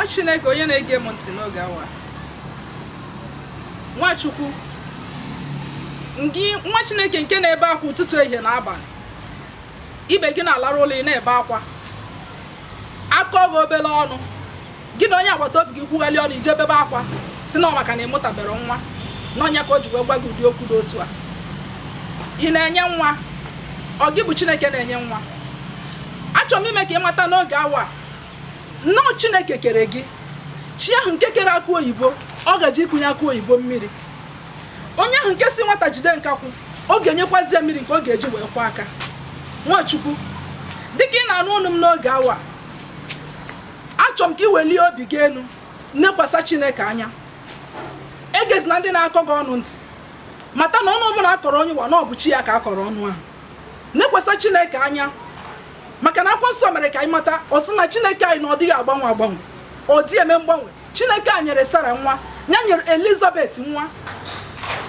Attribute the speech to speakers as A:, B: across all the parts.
A: nwa Chineke onye na-ege m ntị n'oge awa, Nwachukwu nwa Chineke nke na-ebe akwa ụtụtụ ehihie na abalị, ibe gị na-alarụ ụlọ ị na-ebe akwa, aka oge obere ọnụ gị na onye agbata obi gị kwughalị ọnụ ije bebe akwa si na maka na ịmụtabere nwa na ọnya ka o ji wee gwa gị ụdị okwu dị otu a. Ị na-enye nwa, ọ gị bụ Chineke na-enye nwa. Achọrọ m ime ka ị mata n'oge awa nnọọ Chineke kere gị, chi ahụ nke kere akụ oyibo ọ gaji ikunye akụ oyibo mmiri, onye ahụ nke si nwata jide nkakwụ ọ ga-enyekwazi mmiri nke ọ ga-eji wee kwa aka. Nwachukwu dịka ị na-anụ ọnụ m n'oge awa, achọrọ m ka ị welie obi gị elu nekwasa Chineke anya. Egezina ndị na-akọ gị ọnụ ntị, mata na ọnụ ọbụla akọrọ onye ụwa na ọ bụ chi ya ka akọrọ ọnụ ahụ. Nekwasa Chineke anya, maka na akwụkwọ nsọ mere ka anyị mata ọ sị na Chineke anyị na ọ dịghị agbanwe agbanwe, ọ dị eme mgbanwe. Chineke a nyere Sara nwa, nya nyere Elizabeth nwa,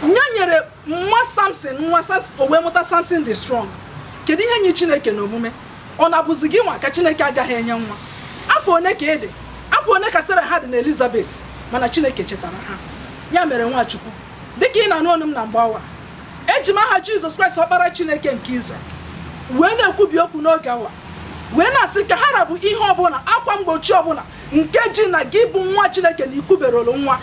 A: nya nyere nwa Samson nwa, o wee mụta Samson the strong. Kedu ihe nye Chineke na omume? Ọ na-abụzi gị nwa ka Chineke agaghị enye nwa? Afọ one ka ede, afọ one ka Sara ha dị na Elizabeth, mana Chineke chetara ha. Ya mere Nwachukwu dịka ị na-anụ ọnụ m na mgbawa, eji m aha Jizọs Kraịst ọkpara Chineke nke Izrel wee na-ekwubi okwu n'oge awa, wee na-asị ka ha rabụ ihe ọbụla, akwa mgbochi ọbụla nke ji na gị bụ nwa Chineke na ikwuberolu nwa.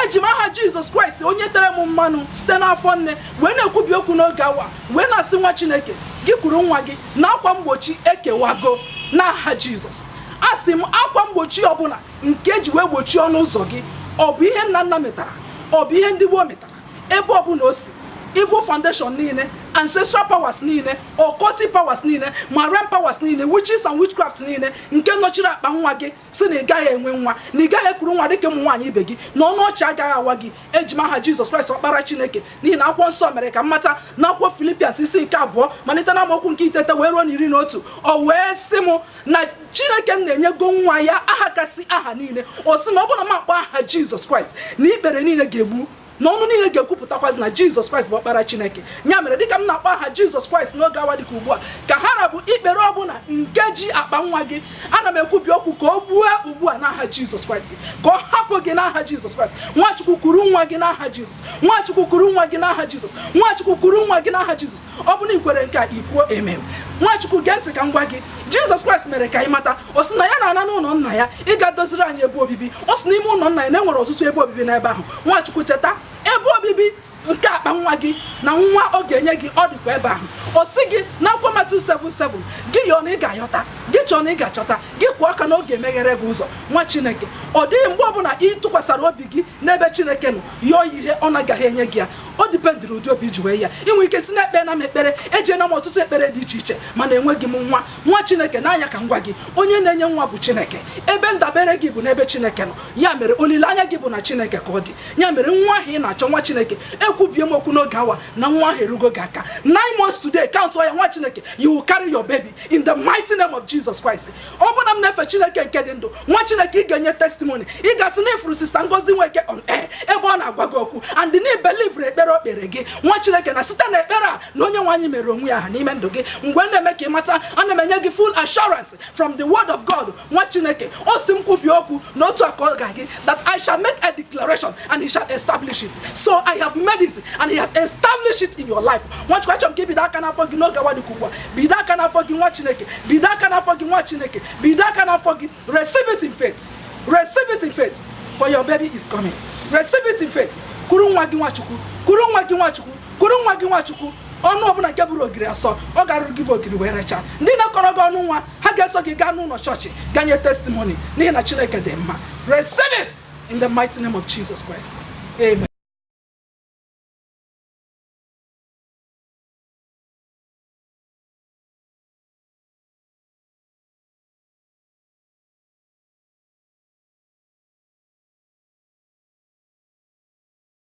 A: Eji m aha Jizọs Kraịst onye tere m mmanụ site n'afọ nne wee na-ekwubi okwu n'oge awa, wee na-asị nwa Chineke gị kwuru nwa gị na akwa mgbochi ekewago n'aha Jizọs. Asị m akwa mgbochi ọbụla nke ji wee gbochie ọnụ ụzọ gị, ọ bụ ihe nna nna metara, ọ bụ ihe ndị gboo metara, ebe ọbụla o si, evil foundation niile, ancestral powers niile, occultic powers niile, marine powers niile, witches and witchcraft niile nke nọchiri akpa nwa gị si na ị gaghị enwe nwa, na ị gaghị ekuru nwa dịka ụmụ nwaanyị ibe gị, na ọnụ ọchị agaghị awa gị. Eji m aha Jizọs Kraịst ọkpara Chineke, n'ihi na akwụkwọ nsọ mere ka mmata na akwụkwọ Filipians isi nke 2 malite na amaokwu nke 9 wee ruo na 11, ọ wee sị m na Chineke na-enyego nwa ya aha kasị aha niile. O sị na ọ bụrụ na m akpọ aha Jizọs Kraịst na ikpere niile ga-egbu, na ọnụ niile ga-ekwupụtakwazi na Jizọs Kraịst bụ ọkpara Chineke. Ya mere dịka m na-akpọ aha Jizọs Kraịst n'oge awa dịka ugbu a, ka ha rabụ ikpere ọbụla nke ji akpa nwa gị, ana m ekwubi okwu ka o gbuo ugbu a n'aha Jizọs Kraịst, ka ọ hapụ gị n'aha Jizọs Kraịst. Nwachukwu kwuru nwa gị n'aha Jizọs, Nwachukwu kwuru nwa gị n'aha Jizọs, Nwachukwu kwuru nwa gị n'aha Jizọs. Ọ bụ na ikwere nke a ikwuo amen. Nwachukwu gee ntị ka m gwa gị, Jizọs Kraịst mere ka anyị mata, ọ sị na ya na-ana n'ụlọ nna ya ịga doziri anyị ebe obibi. Ọ sị n'ime ụlọ nna ya na-enwere ọtụtụ ebe obibi n'ebe ahụ. Nwachukwu cheta ebe obibi nke akpa nwa gị na nwa ọ ga-enye gị, ọ dịkwa ebe ahụ. O si gị na akwụkwọ Matiu 7:7, gị yọọ na ị ga-ayọta, gị chọọ na ị ga-achọta, gị kwụọ aka na ọ ga-emeghere gị ụzọ. Nwa Chineke, ọ dịghị mgbe ọbụla ị tụkwasara obi gị n'ebe Chineke nọ yọọ ihe ọ na-agaghị enye gị ya. O dipendịrị ụdị obi ji wee ya. Inwe ike si na-ekpe na m ekpere, ejeela m ọtụtụ ekpere dị iche iche mana enweghị m nwa. Nwa Chineke n'anya ka ngwa gị, onye na-enye nwa bụ Chineke, ebe ndabere gị bụ n'ebe Chineke nọ. Ya mere olileanya gị bụ na Chineke ka ọ dị. Ya mere nwa ahụ ị na-achọ, nwa Chineke, ekwubie m okwu n'oge awa na nwa ahụ erugo gị aka. 9 months today, count ya nwa Chineke, you will carry your baby in the mighty name of Jesus Christ. Ọ bụ na m na-efe Chineke nke dị ndụ, nwa Chineke ị ga-enye testimony. Ị ga-asị na ifuru Sister Ngozi Nweke on air ebe ọ na-agwa gị okwu, and na ibelieve ekpere o kpere gị. Nwa Chineke, na site na ekpere a na onye nwaanyị mere onwe ya ha n'ime ndụ gị. Mgbe na-eme ka ị mata, ana m enye gị full assurance from the word of God. Nwa Chineke, o si m kwubi okwu na otu aka ọ ga gị, that I shall make a declaration and he shall establish it. So I have made it and he has established it in your life. Nwachukwu, achọrọ m ka ibido aka n'afọ gị n'oge awa dịka ugbu a. Bido aka n'afọ gị nwa Chineke, bido aka n'afọ gị nwa Chineke, bido aka n'afọ gị. Receive it in faith, receive it in faith, for your baby is coming. Receive it in faith. Kwuru nwa gị Nwachukwu, kwuru nwa gị Nwachukwu, kwuru nwa gị Nwachukwu. Ọnụ ọbụla nke bụrụ ogiri asọ, ọ garuru gị bụ ogiri wee rechaa. Ndị na-akọrọ gị ọnụ nwa, ha ga-eso gị gaa n'ụlọ chọọchị ganye testimony, n'ihi na Chineke dị mma. Receive it in the mighty name of Jesus Christ. Amen.